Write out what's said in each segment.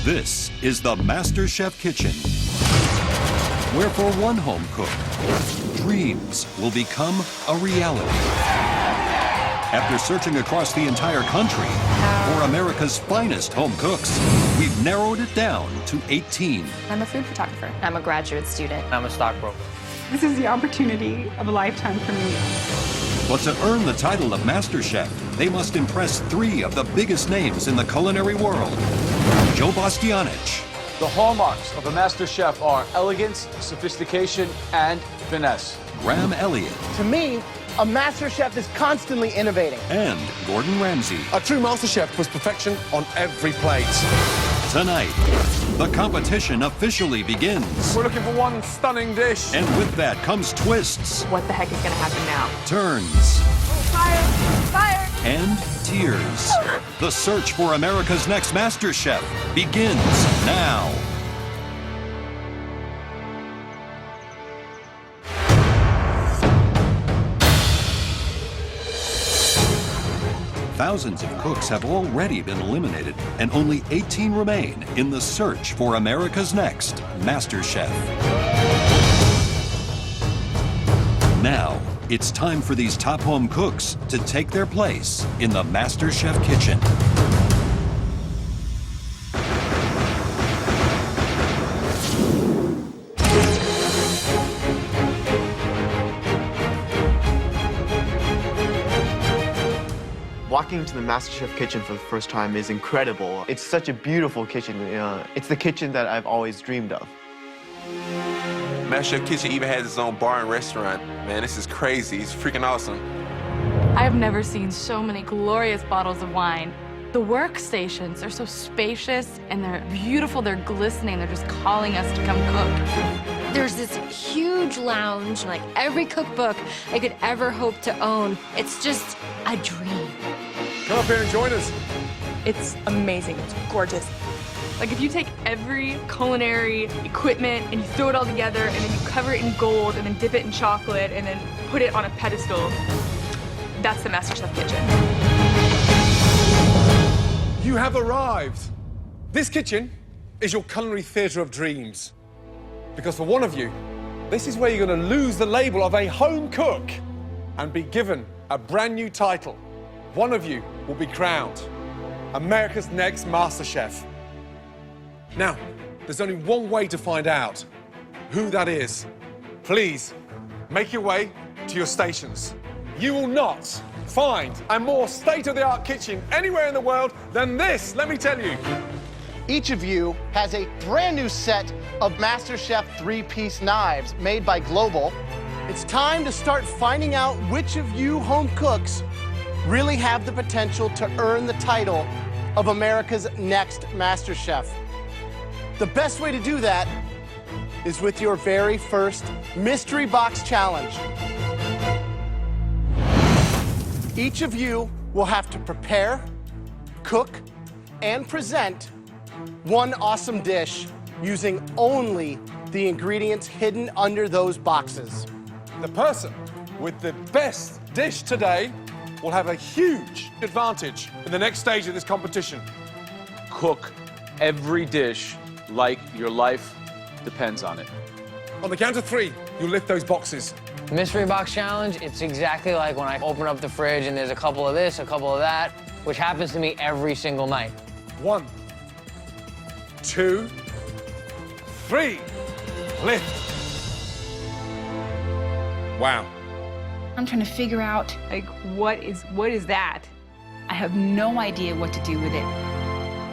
This is the MasterChef kitchen, where for one home cook, dreams will become a reality. After searching across the entire country for America's finest home cooks, we've narrowed it down to 18. I'm a food photographer. I'm a graduate student. I'm a stockbroker. This is the opportunity of a lifetime for me. But to earn the title of MasterChef, they must impress three of the biggest names in the culinary world. Joe Bastianich, The hallmarks of a master chef are elegance, sophistication, and finesse. Graham Elliott, To me, a master chef is constantly innovating. and Gordon Ramsay. A true master chef was perfection on every plate. Tonight, the competition officially begins. We're looking for one stunning dish. And with that comes twists, What the heck is going to happen now? turns, Fire! Fire! and tears. The search for America's next MasterChef begins now. Thousands of cooks have already been eliminated, and only 18 remain in the search for America's next MasterChef. Now, it's time for these top home cooks to take their place in the MasterChef kitchen. Walking into the MasterChef kitchen for the first time is incredible. It's such a beautiful kitchen. It's the kitchen that I've always dreamed of. MasterChef Kitchen even has its own bar and restaurant. Man, this is crazy. It's freaking awesome. I have never seen so many glorious bottles of wine. The workstations are so spacious and they're beautiful, they're glistening, they're just calling us to come cook. There's this huge lounge, like every cookbook I could ever hope to own. It's just a dream. Come up here and join us. It's amazing. It's gorgeous. Like if you take every culinary equipment and you throw it all together and then you cover it in gold and then dip it in chocolate and then put it on a pedestal, that's the MasterChef kitchen. You have arrived. This kitchen is your culinary theatre of dreams. Because for one of you, this is where you're going to lose the label of a home cook and be given a brand new title. One of you will be crowned America's next MasterChef. Now, there's only one way to find out who that is. Please, make your way to your stations. You will not find a more state-of-the-art kitchen anywhere in the world than this, let me tell you. Each of you has a brand new set of MasterChef three-piece knives made by Global. It's time to start finding out which of you home cooks really have the potential to earn the title of America's next MasterChef. The best way to do that is with your very first Mystery Box Challenge. Each of you will have to prepare, cook, and present one awesome dish using only the ingredients hidden under those boxes. The person with the best dish today will have a huge advantage in the next stage of this competition. Cook every dish like your life depends on it. On the count of three, you'll lift those boxes. Mystery box challenge, it's exactly like when I open up the fridge and there's a couple of this, a couple of that, which happens to me every single night. 1, 2, 3. Lift. Wow. I'm trying to figure out, Like, what is that? I have no idea what to do with it.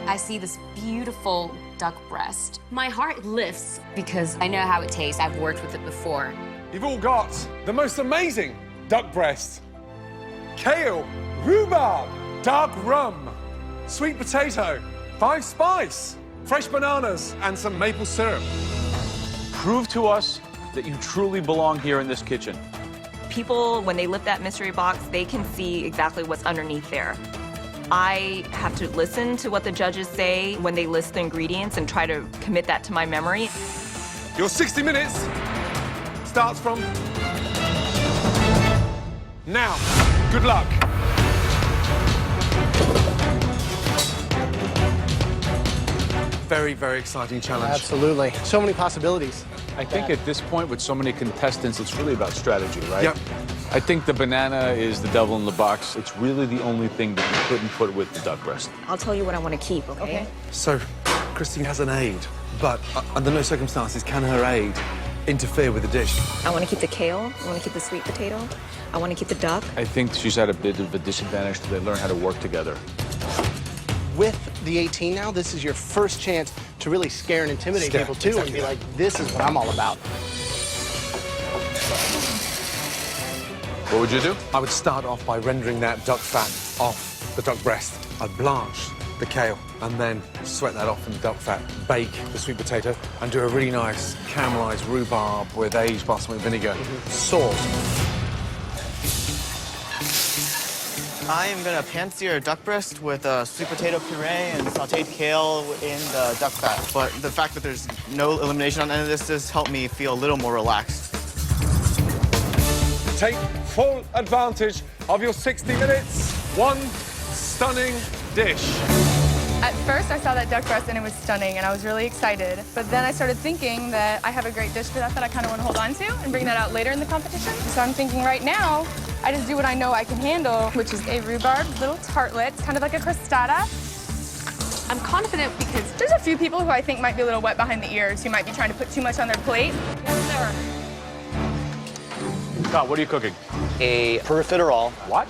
I see this beautiful duck breast. My heart lifts because I know how it tastes. I've worked with it before. You've all got the most amazing duck breast, kale, rhubarb, dark rum, sweet potato, 5 spice, fresh bananas, and some maple syrup. Prove to us that you truly belong here in this kitchen. People, when they lift that mystery box, they can see exactly what's underneath there. I have to listen to what the judges say when they list the ingredients and try to commit that to my memory. Your 60 minutes starts from now. Good luck. very, very exciting challenge. Absolutely. So many possibilities. I think at this point, with so many contestants, it's really about strategy, right? Yep. I think the banana is the devil in the box. It's really the only thing that you couldn't put with the duck breast. I'll tell you what I want to keep, okay? So, Christine has an aid, but under no circumstances can her aid interfere with the dish. I want to keep the kale. I want to keep the sweet potato. I want to keep the duck. I think she's at a bit of a disadvantage till they learn how to work together. With the 18 now, this is your first chance to really scare and intimidate people too, and be like, this is what I'm all about. What would you do? I would start off by rendering that duck fat off the duck breast. I'd blanch the kale and then sweat that off in the duck fat, bake the sweet potato, and do a really nice caramelized rhubarb with aged balsamic vinegar sauce. I am gonna pan-sear duck breast with sweet potato puree and sautéed kale in the duck fat. But the fact that there's no elimination on any of this does help me feel a little more relaxed. Take full advantage of your 60 minutes. One stunning dish. At first, I saw that duck breast and it was stunning, and I was really excited. But then I started thinking that I have a great dish for that I kind of want to hold on to and bring that out later in the competition. So I'm thinking right now, I just do what I know I can handle, which is a rhubarb little tartlet. It's kind of like a crostata. I'm confident because there's a few people who I think might be a little wet behind the ears, who might be trying to put too much on their plate. Scott, what are you cooking? A profiterole. What?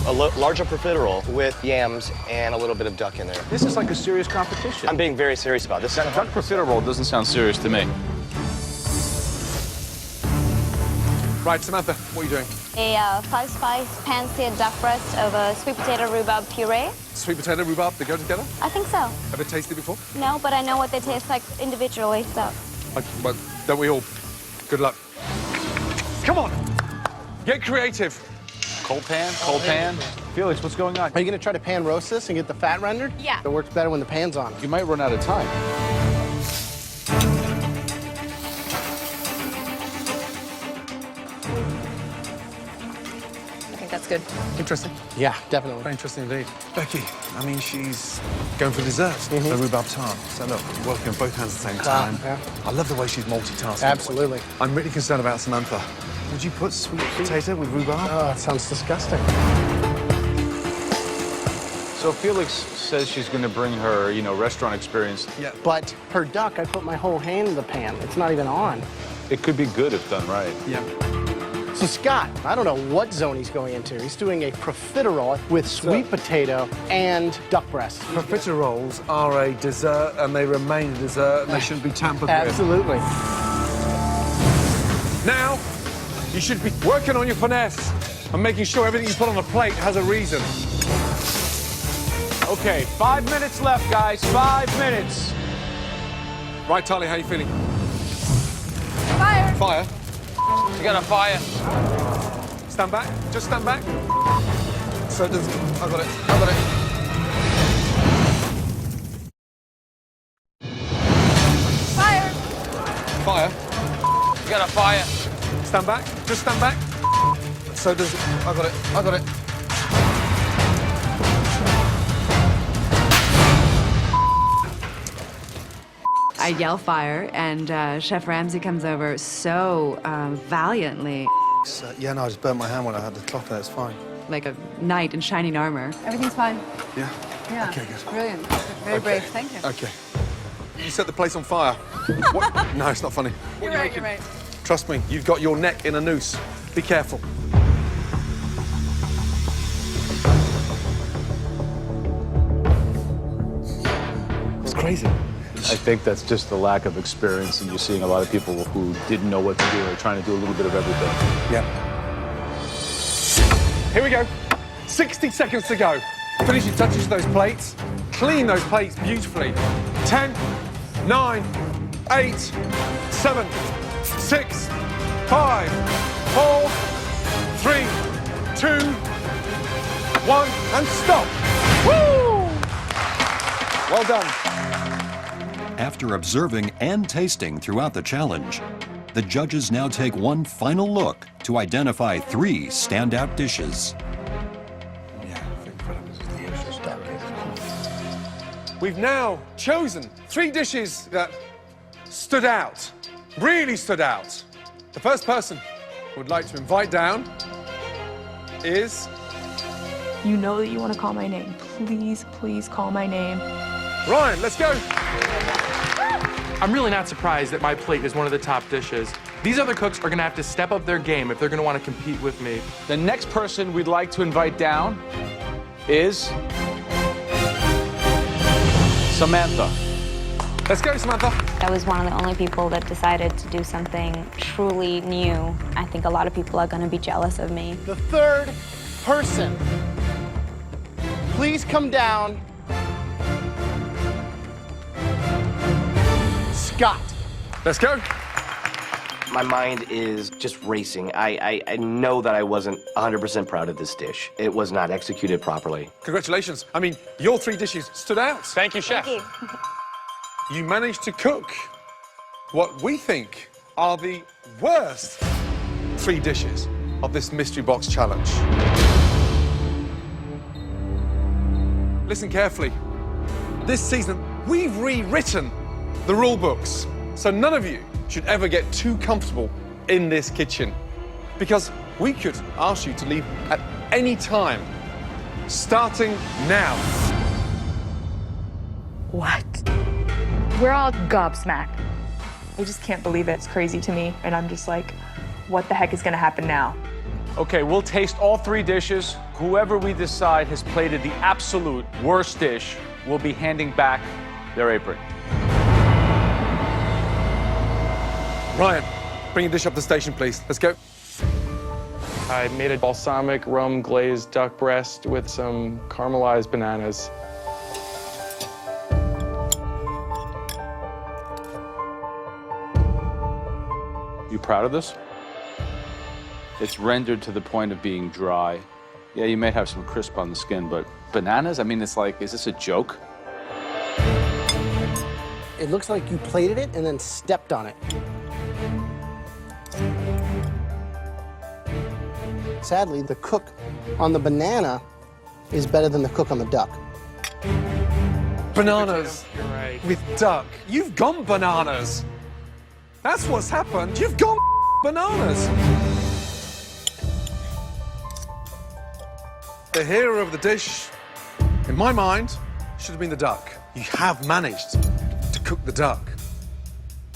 A larger profiterole with yams and a little bit of duck in there. This is like a serious competition. I'm being very serious about this. That duck profiterole doesn't sound serious to me. Right, Samantha, what are you doing? A 5-spice pan-seared duck breast over sweet potato rhubarb puree. Sweet potato, rhubarb, they go together? I think so. Ever tasted before? No, but I know what they taste like individually, so. But don't we all? Good luck. Come on, get creative. Cold pan, cold pan. Felix, what's going on? Are you gonna try to pan roast this and get the fat rendered? Yeah. It works better when the pan's on. You might run out of time. I think that's good. Interesting. Yeah, definitely. Very interesting indeed. Becky, I mean, she's going for desserts. The rhubarb tart. So look, working on both hands at the same time. Yeah. I love the way she's multitasking. Absolutely. I'm really concerned about Samantha. Would you put sweet potato with rhubarb? Oh, it sounds disgusting. So Felix says she's going to bring her, restaurant experience. Yeah. But her duck, I put my whole hand in the pan. It's not even on. It could be good if done right. Yeah. So Scott, I don't know what zone he's going into. He's doing a profiterole with sweet potato and duck breast. Profiteroles are a dessert, and they remain a dessert, and they shouldn't be tampered Absolutely. with. Now, you should be working on your finesse and making sure everything you put on the plate has a reason. Okay, 5 minutes left, guys. 5 minutes. Right, Tali, how you feeling? Fire! Fire. You got a fire. Stand back. Just stand back. So it doesn't... I got it. I got it. Fire! Fire. You got a fire. Stand back. Just stand back. So does it... I got it. I got it. I yell fire, and Chef Ramsay comes over so valiantly. Yeah, no, I just burnt my hand when I had the cloth there. It's fine. Like a knight in shining armor. Everything's fine. Yeah? Yeah. Okay, good. Brilliant. Very brave. Thank you. Okay. You set the place on fire. What? No, it's not funny. You're right, you're right. Trust me, you've got your neck in a noose. Be careful. It's crazy. I think that's just the lack of experience, and you're seeing a lot of people who didn't know what to do or trying to do a little bit of everything. Yeah. Here we go. 60 seconds to go. Finish your touches to those plates. Clean those plates beautifully. 10, 9, 8, 7, 6, 5, 4, 3, 2, 1, and stop. Woo! Well done. After observing and tasting throughout the challenge, the judges now take one final look to identify 3 standout dishes. We've now chosen 3 dishes that stood out, really stood out. The first person who would like to invite down is... You know that you want to call my name. Please, please call my name. Ryan, let's go. I'm really not surprised that my plate is one of the top dishes. These other cooks are gonna have to step up their game if they're gonna want to compete with me. The next person we'd like to invite down is Samantha. Let's go, Samantha. I was one of the only people that decided to do something truly new. I think a lot of people are going to be jealous of me. The third person, please come down. Scott. Let's go. My mind is just racing. I know that I wasn't 100% proud of this dish. It was not executed properly. Congratulations. I mean, your 3 dishes stood out. Thank you, Chef. Thank you. You managed to cook what we think are the worst 3 dishes of this mystery box challenge. Listen carefully. This season, we've rewritten the rule books, so none of you should ever get too comfortable in this kitchen, because we could ask you to leave at any time, starting now. What? We're all gobsmacked. I just can't believe it. It's crazy to me. And I'm just like, what the heck is gonna happen now? Okay, we'll taste all 3 dishes. Whoever we decide has plated the absolute worst dish will be handing back their apron. Ryan, bring your dish up the station, please. Let's go. I made a balsamic rum glazed duck breast with some caramelized bananas. You proud of this? It's rendered to the point of being dry. Yeah, you may have some crisp on the skin, but bananas? I mean, it's like, is this a joke? It looks like you plated it and then stepped on it. Sadly, the cook on the banana is better than the cook on the duck. Bananas You're right. with duck. You've gone bananas. That's what's happened. You've gone bananas. The hero of the dish, in my mind, should have been the duck. You have managed to cook the duck.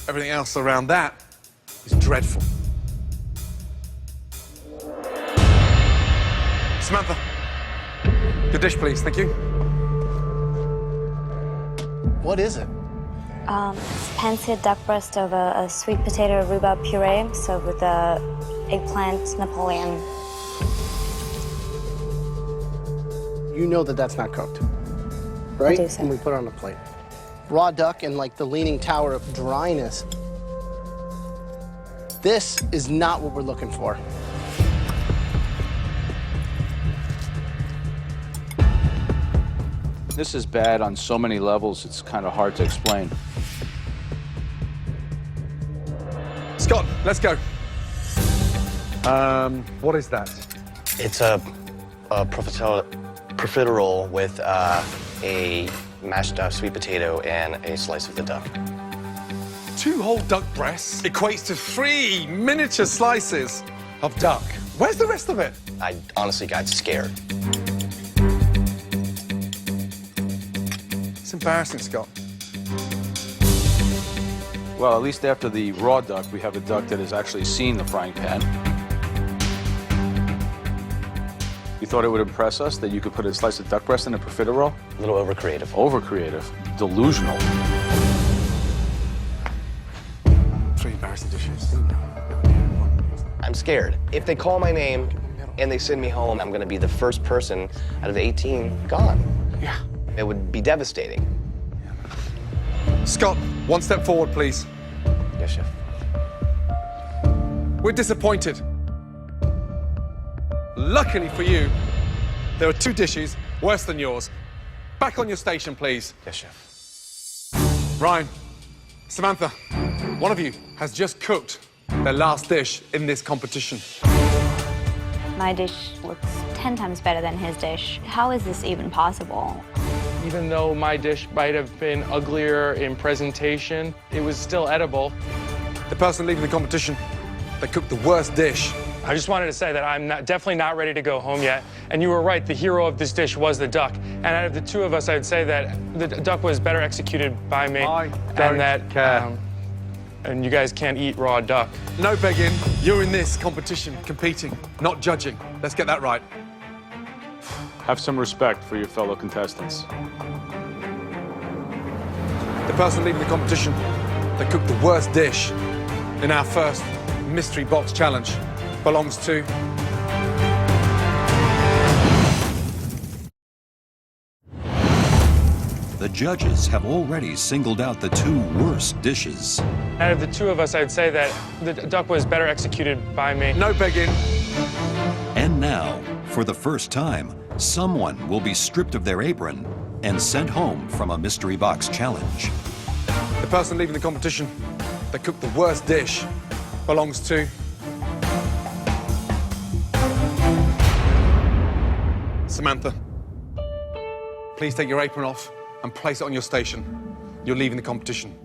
Everything else around that is dreadful. Samantha, your dish, please. Thank you. What is it? It's pan-seared duck breast over a sweet potato rhubarb puree, served with a eggplant Napoleon. You know that that's not cooked, right? I do, sir. And we put it on a plate. Raw duck and like the leaning tower of dryness. This is not what we're looking for. This is bad on so many levels, it's kind of hard to explain. Scott, let's go. What is that? It's a profiterole with a mashed sweet potato and a slice of the duck. 2 whole duck breasts equates to 3 miniature slices of duck. Where's the rest of it? I honestly got scared. It's embarrassing, Scott. Well, at least after the raw duck, we have a duck that has actually seen the frying pan. You thought it would impress us that you could put a slice of duck breast in a profiterole? A little over-creative. Over-creative. Delusional. 3 embarrassing dishes. I'm scared. If they call my name and they send me home, I'm gonna be the first person out of the 18 gone. Yeah. It would be devastating. Scott, 1 step forward, please. Yes, Chef. We're disappointed. Luckily for you, there are 2 dishes worse than yours. Back on your station, please. Yes, Chef. Ryan, Samantha, one of you has just cooked their last dish in this competition. My dish looks 10 times better than his dish. How is this even possible? Even though my dish might have been uglier in presentation, it was still edible. The person leaving the competition, they cooked the worst dish. I just wanted to say that I'm definitely not ready to go home yet. And you were right, the hero of this dish was the duck. And out of the two of us, I'd say that the duck was better executed by me than that. And you guys can't eat raw duck. No begging, you're in this competition, competing, not judging. Let's get that right. Have some respect for your fellow contestants. The person leaving the competition, they cooked the worst dish in our first mystery box challenge, belongs to... The judges have already singled out the two worst dishes. Out of the two of us, I'd say that the duck was better executed by me. No begging. And now, for the first time, someone will be stripped of their apron and sent home from a mystery box challenge. The person leaving the competition, they cooked the worst dish, belongs to... Samantha, please take your apron off and place it on your station. You're leaving the competition.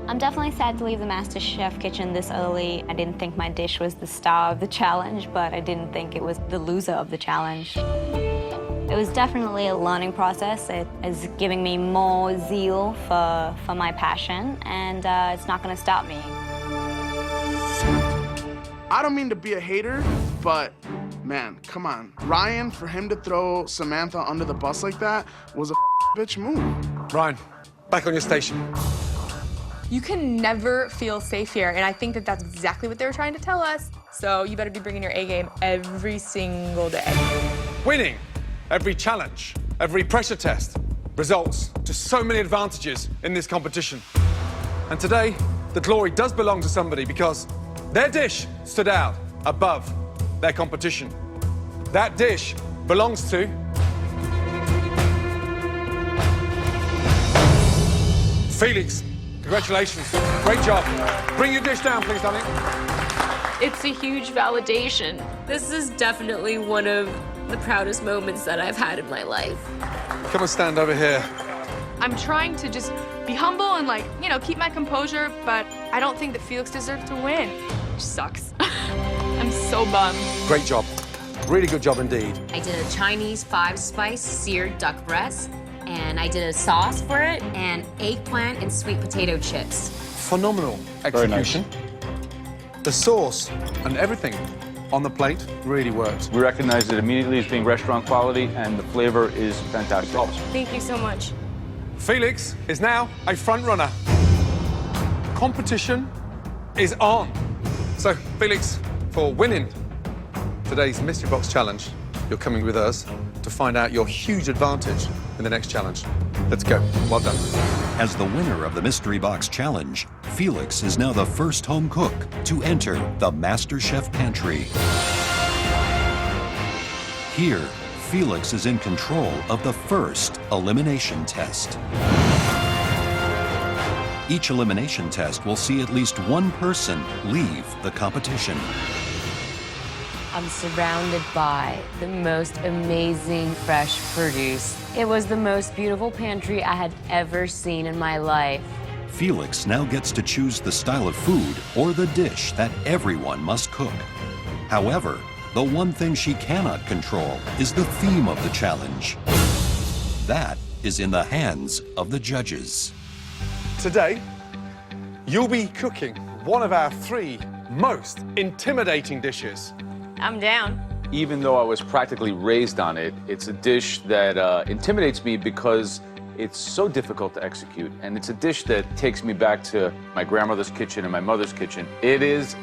I'm definitely sad to leave the MasterChef kitchen this early. I didn't think my dish was the star of the challenge, but I didn't think it was the loser of the challenge. It was definitely a learning process. It is giving me more zeal for my passion, and it's not going to stop me. I don't mean to be a hater, but man, come on. Ryan, for him to throw Samantha under the bus like that was a bitch move. Ryan, back on your station. You can never feel safe here, and I think that that's exactly what they were trying to tell us. So you better be bringing your A game every single day. Winning every challenge, every pressure test, results to so many advantages in this competition. And today, the glory does belong to somebody because their dish stood out above their competition. That dish belongs to... Felix. Congratulations. Great job. Bring your dish down, please, darling. It's a huge validation. This is definitely one of the proudest moments that I've had in my life. Come and stand over here. I'm trying to just be humble and, like, you know, keep my composure, but I don't think that Felix deserved to win. Which sucks. I'm so bummed. Great job. Really good job indeed. I did a Chinese 5-spice seared duck breast, and I did a sauce for it, and eggplant and sweet potato chips. Phenomenal execution. The sauce and everything on the plate really works. We recognize it immediately as being restaurant quality, and the flavor is fantastic. Thank you so much. Felix is now a front runner. Competition is on. So, Felix, for winning today's Mystery Box Challenge, you're coming with us to find out your huge advantage in the next challenge. Let's go. Well done. As the winner of the Mystery Box Challenge, Felix is now the first home cook to enter the MasterChef pantry. Here, Felix is in control of the first elimination test. Each elimination test will see at least one person leave the competition. I'm surrounded by the most amazing fresh produce. It was the most beautiful pantry I had ever seen in my life. Felix now gets to choose the style of food or the dish that everyone must cook. However, the one thing she cannot control is the theme of the challenge. That is in the hands of the judges. Today, you'll be cooking one of our 3 most intimidating dishes. I'm down. Even though I was practically raised on it, it's a dish that intimidates me because it's so difficult to execute, and it's a dish that takes me back to my grandmother's kitchen and my mother's kitchen. It is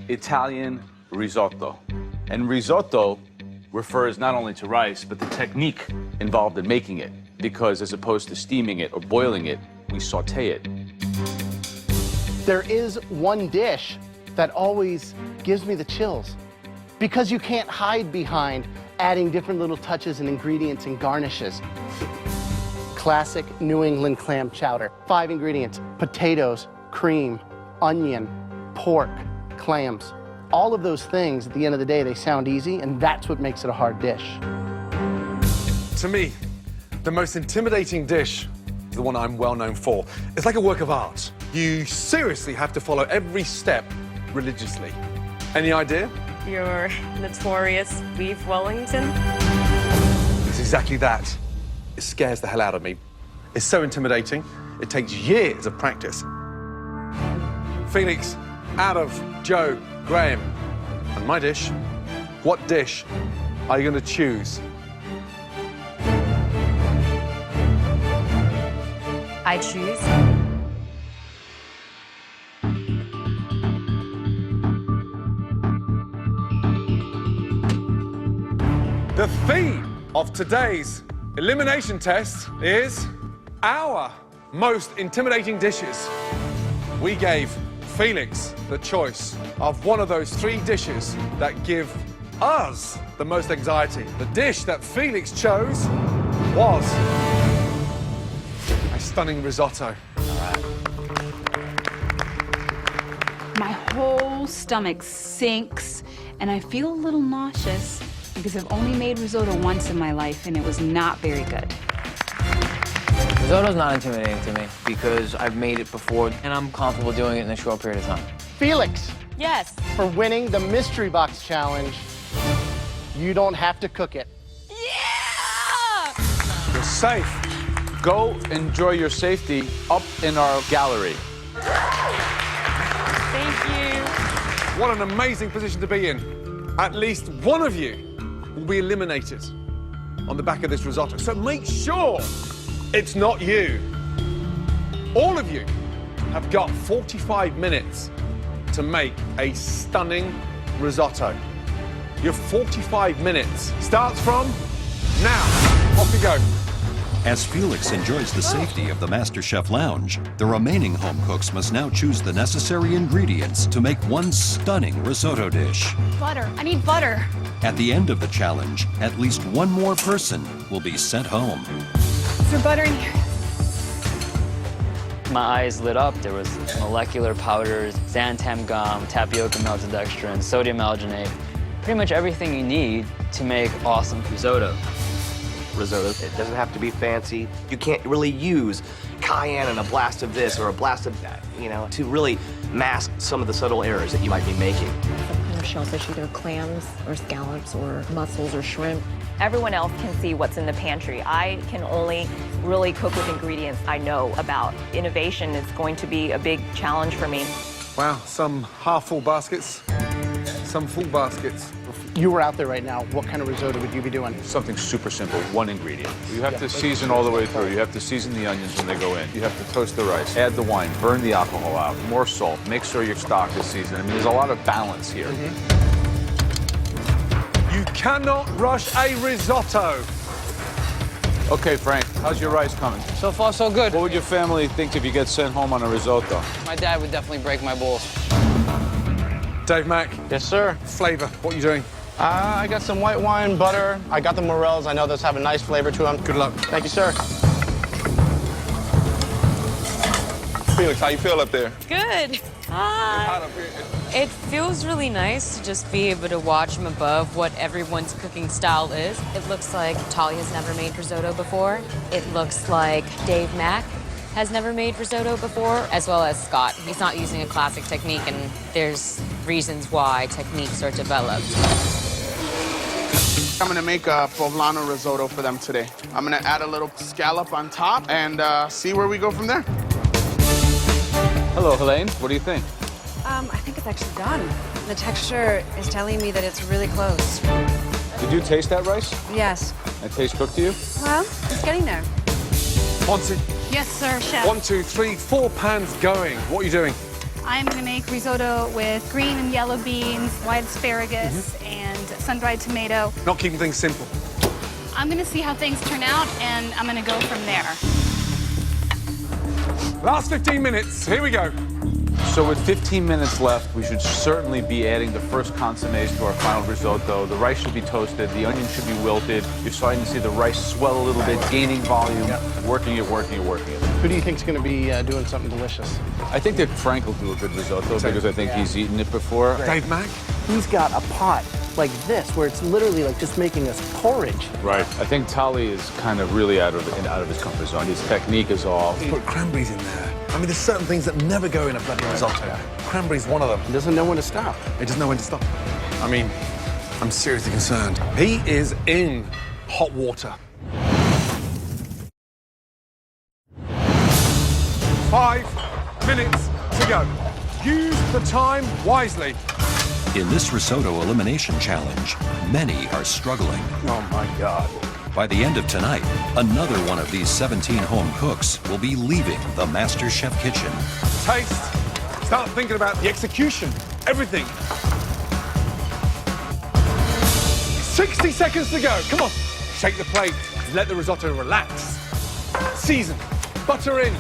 Italian risotto. And risotto refers not only to rice, but the technique involved in making it, because as opposed to steaming it or boiling it, we saute it. There is one dish that always gives me the chills, because you can't hide behind adding different little touches and ingredients and garnishes. Classic New England clam chowder. 5 ingredients: potatoes, cream, onion, pork, clams. All of those things, at the end of the day, they sound easy, and that's what makes it a hard dish. To me, the most intimidating dish is the one I'm well known for. It's like a work of art. You seriously have to follow every step religiously. Any idea? Your notorious beef Wellington? It's exactly that. It scares the hell out of me. It's so intimidating. It takes years of practice. Felix, out of Joe, Graham, and my dish, what dish are you going to choose? I choose. The theme of today's elimination test is our most intimidating dishes. We gave Felix the choice of one of those 3 dishes that give us the most anxiety. The dish that Felix chose was a stunning risotto. My whole stomach sinks, and I feel a little nauseous because I've only made risotto once in my life, and it was not very good. Risotto's not intimidating to me because I've made it before and I'm comfortable doing it in a short period of time. Felix, Yes. for winning the Mystery Box Challenge, you don't have to cook it. You're safe. Go enjoy your safety up in our gallery. Thank you. What an amazing position to be in. At least one of you will be eliminated on the back of this risotto. So make sure it's not you. All of you have got 45 minutes to make a stunning risotto. Your 45 minutes starts from now. Off you go. As Felix enjoys the safety of the MasterChef lounge, the remaining home cooks must now choose the necessary ingredients to make one stunning risotto dish. Butter. I need butter. At the end of the challenge, at least one more person will be sent home. Is there butter in here? My eyes lit up. There was molecular powders, xanthan gum, tapioca maltodextrin, sodium alginate. Pretty much everything you need to make awesome risotto. Risotto, it doesn't have to be fancy. You can't really use cayenne and a blast of this or a blast of that, you know, to really mask some of the subtle errors that you might be making. Sometimes shellfish, either clams or scallops or mussels or shrimp. Everyone else can see what's in the pantry. I can only really cook with ingredients I know about. Innovation is going to be a big challenge for me. Wow, some half-full baskets, some full baskets. If you were out there right now, what kind of risotto would you be doing? Something super simple, one ingredient. You have to season all the way through. You have to season the onions when they go in. You have to toast the rice, add the wine, burn the alcohol out, more salt, make sure your stock is seasoned. I mean, there's a lot of balance here. You cannot rush a risotto. Okay, Frank, how's your rice coming? So far, so good. What would your family think if you get sent home on a risotto? My dad would definitely break my balls. Dave Mack. Yes, sir. Flavor, what are you doing? I got some white wine, butter. I got the morels. I know those have a nice flavor to them. Good luck. Thank you, sir. Felix, how you feel up there? Good. Hi. It feels really nice to just be able to watch from above what everyone's cooking style is. It looks like Talia's never made risotto before. It looks like Dave Mack has never made risotto before, as well as Scott. He's not using a classic technique, and there's reasons why techniques are developed. I'm gonna make a poblano risotto for them today. I'm gonna add a little scallop on top and see where we go from there. Hello, Helene. What do you think? I think it's actually done. The texture is telling me that it's really close. Did you taste that rice? Yes. It tastes cooked to you? Well, it's getting there. Ponzi. Yes, sir, chef. 1, 2, 3, 4 pans going. What are you doing? I'm going to make risotto with green and yellow beans, white asparagus, and sun-dried tomato. Not keeping things simple. I'm going to see how things turn out, and I'm going to go from there. Last 15 minutes. Here we go. So with 15 minutes left, we should certainly be adding the first consommes to our final risotto. The rice should be toasted, the onion should be wilted. You're starting to see the rice swell a little bit, gaining volume, working it, working it, working it. Who do you think is going to be doing something delicious? I think that Frank will do a good risotto because I think he's eaten it before. Dave Mack? He's got a pot like this, where it's literally like just making us porridge. Right. I think Tali is kind of really out of his comfort zone. His technique is off. Put cranberries in there. I mean, there's certain things that never go in a bloody risotto. Cranberry's one of them. He doesn't know when to stop. He doesn't know when to stop. I mean, I'm seriously concerned. He is in hot water. 5 minutes to go. Use the time wisely. In this risotto elimination challenge, many are struggling. Oh my God. By the end of tonight, another one of these 17 home cooks will be leaving the MasterChef kitchen. Taste. Start thinking about the execution. Everything. 60 seconds to go. Come on. Shake the plate. Let the risotto relax. Season. Butter in.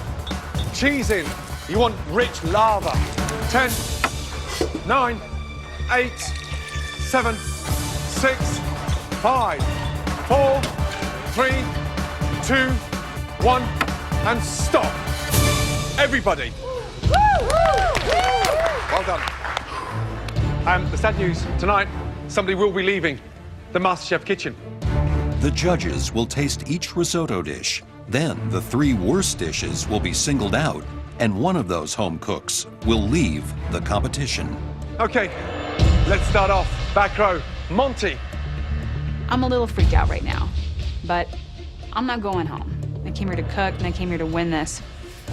Cheese in. You want rich lava. 10, 9, 8, 7, 6, 5, 4, 3, 2, 1, and stop. Everybody. Well done. The sad news, tonight, somebody will be leaving the MasterChef kitchen. The judges will taste each risotto dish. Then the 3 worst dishes will be singled out, and one of those home cooks will leave the competition. Okay, let's start off. Back row, Monty. I'm a little freaked out right now, but I'm not going home. I came here to cook, and I came here to win this.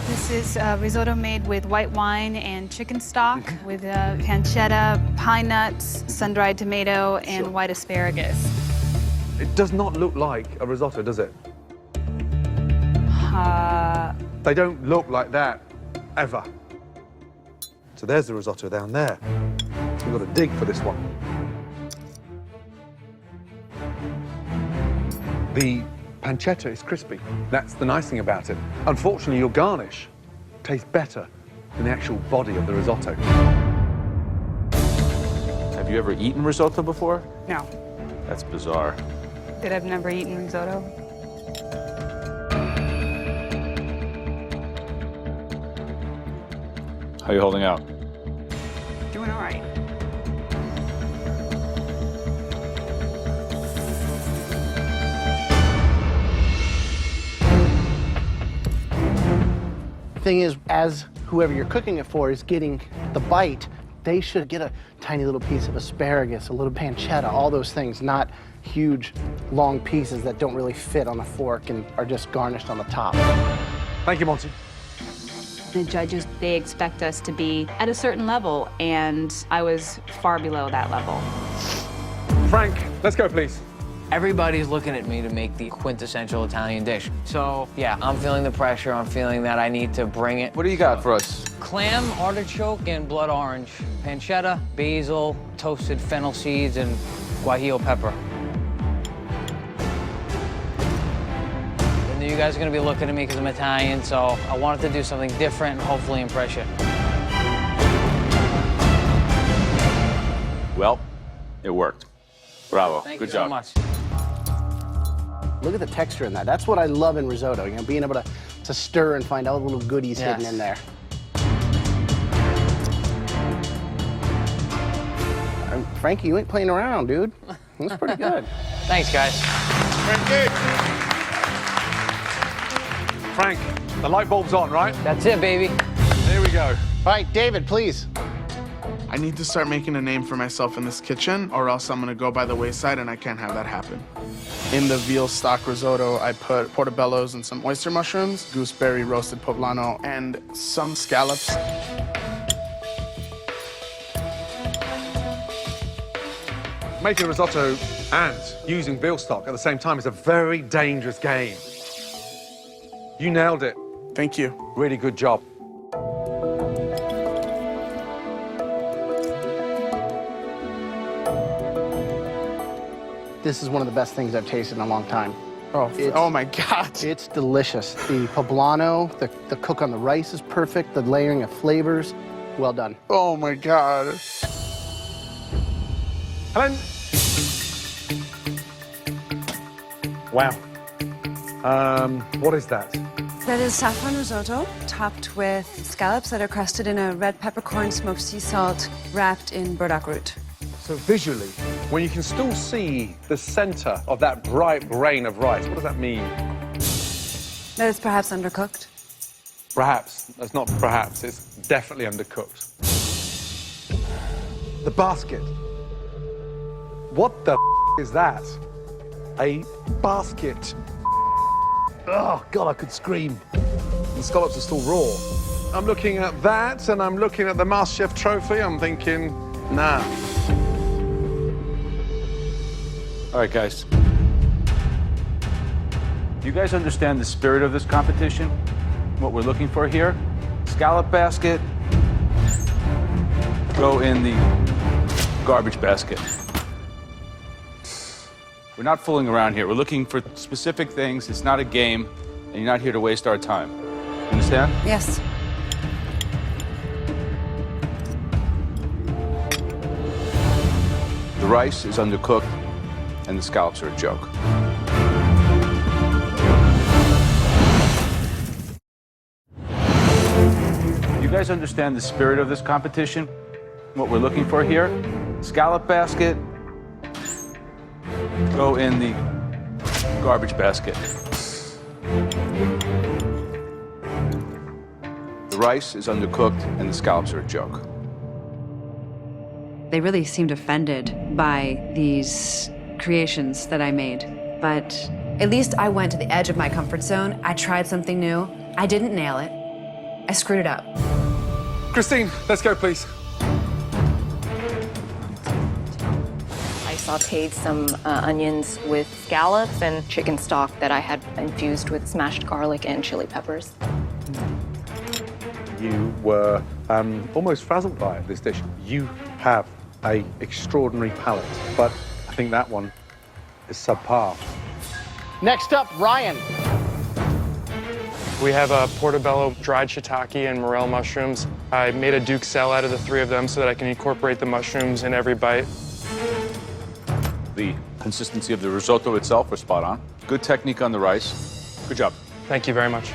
This is risotto made with white wine and chicken stock with pancetta, pine nuts, sun-dried tomato, and white asparagus. It does not look like a risotto, does it? They don't look like that, ever. So there's the risotto down there. We've got to dig for this one. The pancetta is crispy. That's the nice thing about it. Unfortunately, your garnish tastes better than the actual body of the risotto. Have you ever eaten risotto before? No. That's bizarre. That I've never eaten risotto. How are you holding out? Doing all right. Thing is, as whoever you're cooking it for is getting the bite, they should get a tiny little piece of asparagus, a little pancetta, all those things, not huge, long pieces that don't really fit on a fork and are just garnished on the top. Thank you, Monty. The judges, they expect us to be at a certain level, and I was far below that level. Frank, let's go, please. Everybody's looking at me to make the quintessential Italian dish. So, yeah, I'm feeling the pressure. I'm feeling that I need to bring it. What do you got for us? Clam, artichoke, and blood orange. Pancetta, basil, toasted fennel seeds, and guajillo pepper. I knew you guys are gonna be looking at me because I'm Italian, so I wanted to do something different and hopefully impress you. Well, it worked. Bravo. Thank Good you job. so much. Look at the texture in that. That's what I love in risotto, you know, being able to stir and find all the little goodies hidden in there. And Frankie, you ain't playing around, dude. That's pretty good. Thanks, guys. Frank, the light bulb's on, right? That's it, baby. Here we go. All right, David, please. I need to start making a name for myself in this kitchen, or else I'm gonna go by the wayside, and I can't have that happen. In the veal stock risotto, I put portobellos and some oyster mushrooms, gooseberry roasted poblano, and some scallops. Making risotto and using veal stock at the same time is a very dangerous game. You nailed it. Thank you. Really good job. This is one of the best things I've tasted in a long time. Oh my God. It's delicious. The poblano, the cook on the rice is perfect, the layering of flavors, well done. Oh my God. Helen. Wow. What is that? That is saffron risotto, topped with scallops that are crusted in a red peppercorn smoked sea salt, wrapped in burdock root. So visually, when you can still see the center of that bright grain of rice, what does that mean? That it's perhaps undercooked. Perhaps. That's not perhaps, it's definitely undercooked. The basket. What the is that? A basket. Oh, God, I could scream. The scallops are still raw. I'm looking at that, and I'm looking at the MasterChef trophy. I'm thinking, nah. All right, guys. Do you guys understand the spirit of this competition? What we're looking for here? Scallop basket. Go in the garbage basket. We're not fooling around here. We're looking for specific things. It's not a game, and you're not here to waste our time. You understand? Yes. The rice is undercooked, and the scallops are a joke. You guys understand the spirit of this competition? What we're looking for here? Scallop basket. Go in the garbage basket. The rice is undercooked, and the scallops are a joke. They really seemed offended by these creations that I made. But at least I went to the edge of my comfort zone. I tried something new. I didn't nail it. I screwed it up. Christine, let's go, please. I sauteed some onions with scallops and chicken stock that I had infused with smashed garlic and chili peppers. You were almost frazzled by this dish. You have an extraordinary palate, but I think that one is subpar. Next up, Ryan. We have a portobello dried shiitake and morel mushrooms. I made a duxelle out of the three of them so that I can incorporate the mushrooms in every bite. The consistency of the risotto itself was spot on. Good technique on the rice. Good job. Thank you very much.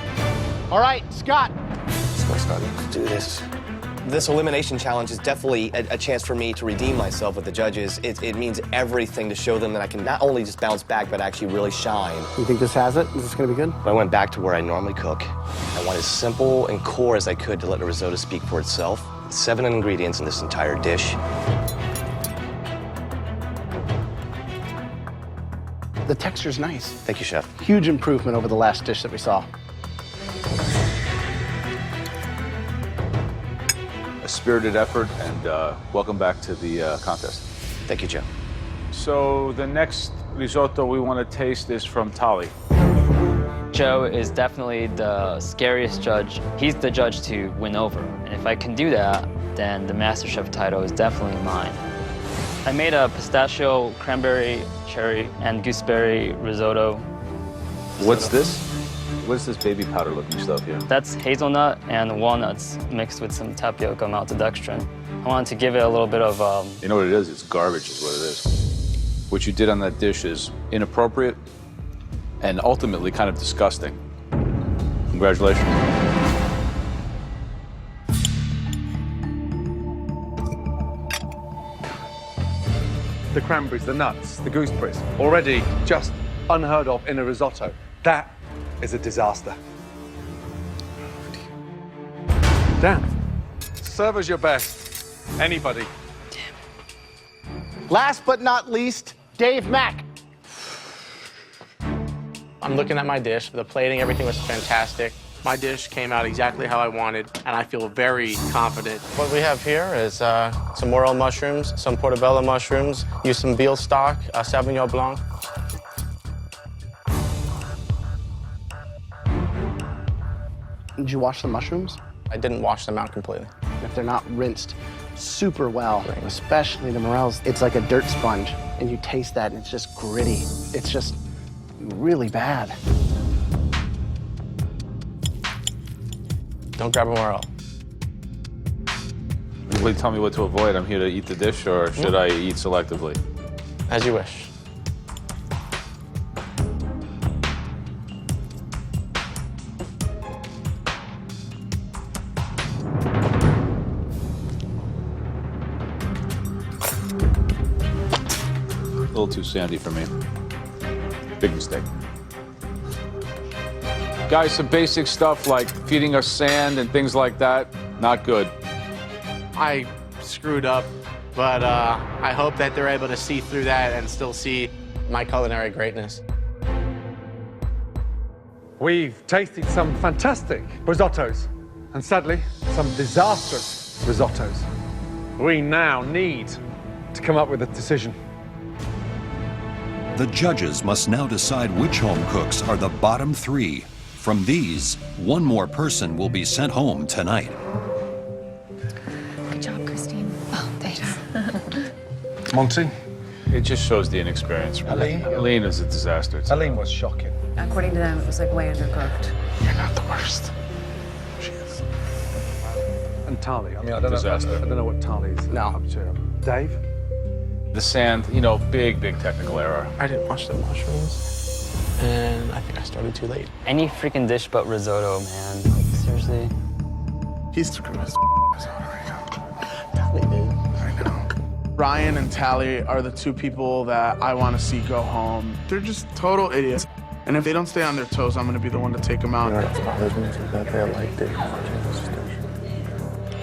All right, Scott. Let's do this. This elimination challenge is definitely a chance for me to redeem myself with the judges. It means everything to show them that I can not only just bounce back, but actually really shine. You think this has it? Is this gonna be good? I went back to where I normally cook. I went as simple and core as I could to let the risotto speak for itself. 7 ingredients in this entire dish. The texture's nice. Thank you, Chef. Huge improvement over the last dish that we saw. A spirited effort, and welcome back to the contest. Thank you, Joe. So the next risotto we want to taste is from Tali. Joe is definitely the scariest judge. He's the judge to win over. And if I can do that, then the MasterChef title is definitely mine. I made a pistachio, cranberry, cherry, and gooseberry risotto. What's this? What's this baby powder looking stuff here? That's hazelnut and walnuts mixed with some tapioca maltodextrin. I wanted to give it a little bit of... You know what it is? It's garbage is what it is. What you did on that dish is inappropriate and ultimately kind of disgusting. Congratulations. The cranberries, the nuts, the gooseberries, already just unheard of in a risotto. That is a disaster. Dan, serve us your best. Anybody. Last but not least, Dave Mack. I'm looking at my dish. The plating, everything was fantastic. My dish came out exactly how I wanted, and I feel very confident. What we have here is some morel mushrooms, some portobello mushrooms, use some veal stock, Sauvignon Blanc. Did you wash the mushrooms? I didn't wash them out completely. If they're not rinsed super well, especially the morels, it's like a dirt sponge, and you taste that, and it's just gritty. It's just really bad. Don't grab a morel. Will you tell me what to avoid? I'm here to eat the dish, or should I eat selectively? As you wish. little too sandy for me. Big mistake. Guys, some basic stuff like feeding us sand and things like that, not good. I screwed up, but I hope that they're able to see through that and still see my culinary greatness. We've tasted some fantastic risottos, and sadly, some disastrous risottos. We now need to come up with a decision. The judges must now decide which home cooks are the bottom 3. From these, one more person will be sent home tonight. Good job, Christine. Oh, thanks. Monty? It just shows the inexperience. Helene is a disaster. Helene was shocking. According to them, it was like way undercooked. You're not the worst. She is. And Tali, I mean, I don't know what Tali's up to. Dave? The sand, you know, big technical error. I didn't wash the mushrooms, and I think I started too late. Any freaking dish but risotto, man. Like, seriously. He's screwed his Tally did. I know. Ryan and Tally are the 2 people that I want to see go home. They're just total idiots. And if they don't stay on their toes, I'm going to be the one to take them out.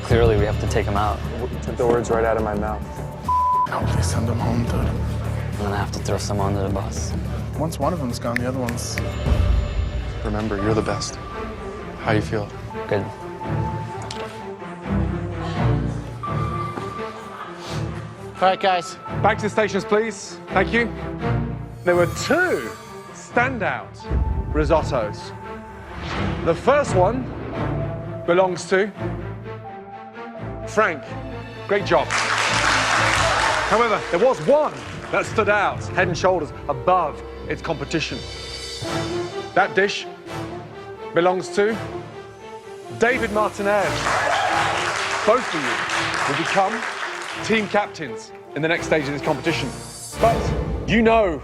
Clearly, we have to take him out. Took the words right out of my mouth. I hope they send them home, dude. I'm gonna have to throw someone under the bus. Once one of them's gone, the other one's... Remember, you're the best. How you feel? Good. All right, guys. Back to the stations, please. Thank you. There were 2 standout risottos. The first one belongs to Frank. Great job. However, there was one that stood out head and shoulders above its competition. That dish belongs to David Martinez. Both of you will become team captains in the next stage of this competition. But you know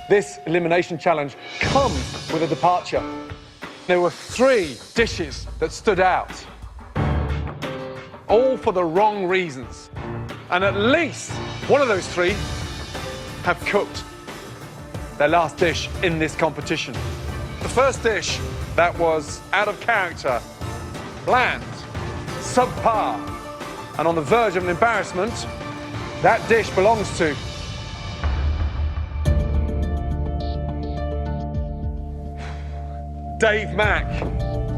this elimination challenge comes with a departure. There were 3 dishes that stood out, all for the wrong reasons. And at least one of those 3 have cooked their last dish in this competition. The first dish that was out of character, bland, subpar, and on the verge of an embarrassment, that dish belongs to Dave Mack.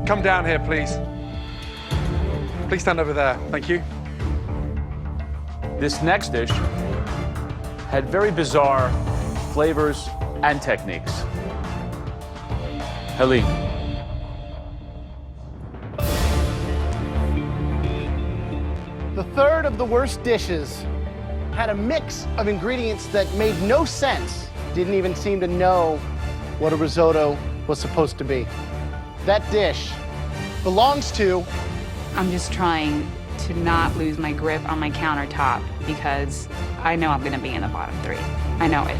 Come down here, please. Please stand over there. Thank you. This next dish had very bizarre flavors and techniques. Helene. The third of the worst dishes had a mix of ingredients that made no sense, didn't even seem to know what a risotto was supposed to be. That dish belongs to... I'm just trying to not lose my grip on my countertop because I know I'm gonna be in the bottom 3. I know it.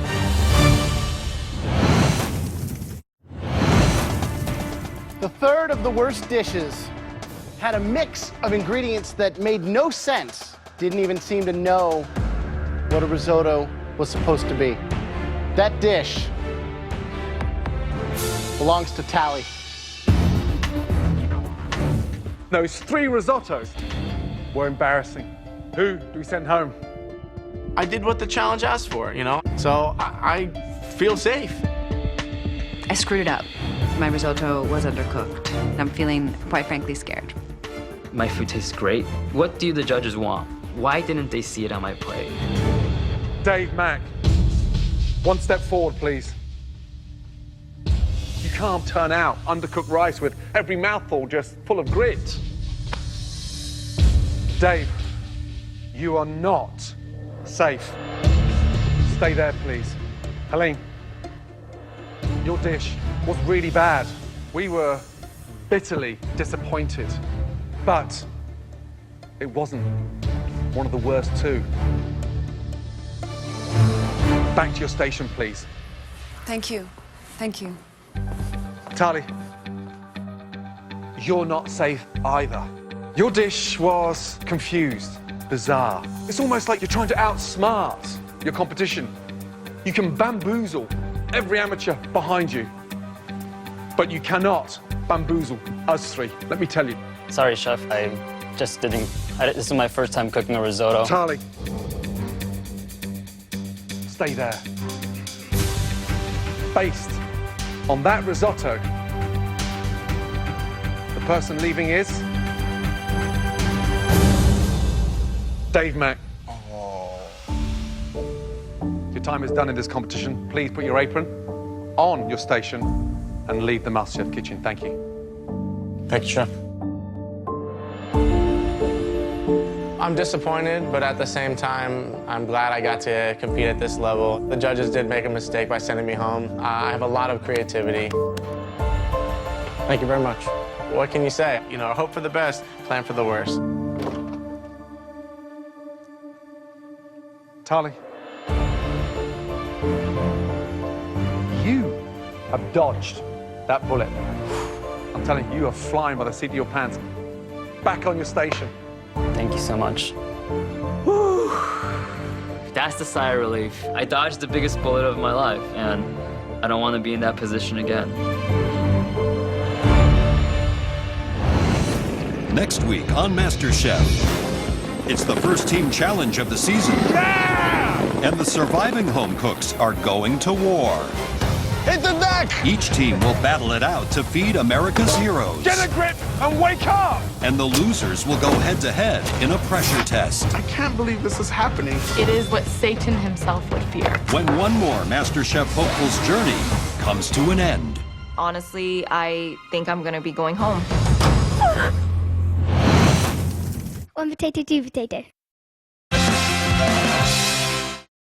The third of the worst dishes had a mix of ingredients that made no sense, didn't even seem to know what a risotto was supposed to be. That dish belongs to Tally. Those 3 risottos were embarrassing. Who do we send home? I did what the challenge asked for, you know? So I feel safe. I screwed it up. My risotto was undercooked. I'm feeling, quite frankly, scared. My food tastes great. What do the judges want? Why didn't they see it on my plate? Dave Mack, one step forward, please. You can't turn out undercooked rice with every mouthful just full of grit. Dave, you are not safe. Stay there, please. Helene, your dish was really bad. We were bitterly disappointed, but it wasn't one of the worst 2. Back to your station, please. Thank you. Thank you. Tali, you're not safe either. Your dish was confused, bizarre. It's almost like you're trying to outsmart your competition. You can bamboozle every amateur behind you, but you cannot bamboozle us three, let me tell you. Sorry, Chef. I just didn't. This is my first time cooking a risotto. Charlie, stay there. Based on that risotto, the person leaving is Dave Mack. Your time is done in this competition. Please put your apron on your station and leave the MasterChef kitchen. Thank you. Thank you, Chef. I'm disappointed, but at the same time, I'm glad I got to compete at this level. The judges did make a mistake by sending me home. I have a lot of creativity. Thank you very much. What can you say? You know, hope for the best, plan for the worst. Tali, you have dodged that bullet. I'm telling you, you are flying by the seat of your pants. Back on your station. Thank you so much. Whew. That's the sigh of relief. I dodged the biggest bullet of my life, and I don't want to be in that position again. Next week on MasterChef, it's the first team challenge of the season. Yeah! And the surviving home cooks are going to war. Hit the deck! Each team will battle it out to feed America's heroes. Get a grip and wake up! And the losers will go head-to-head in a pressure test. I can't believe this is happening. It is what Satan himself would fear. When one more MasterChef hopeful's journey comes to an end. Honestly, I think I'm gonna be going home. One potato, two potato.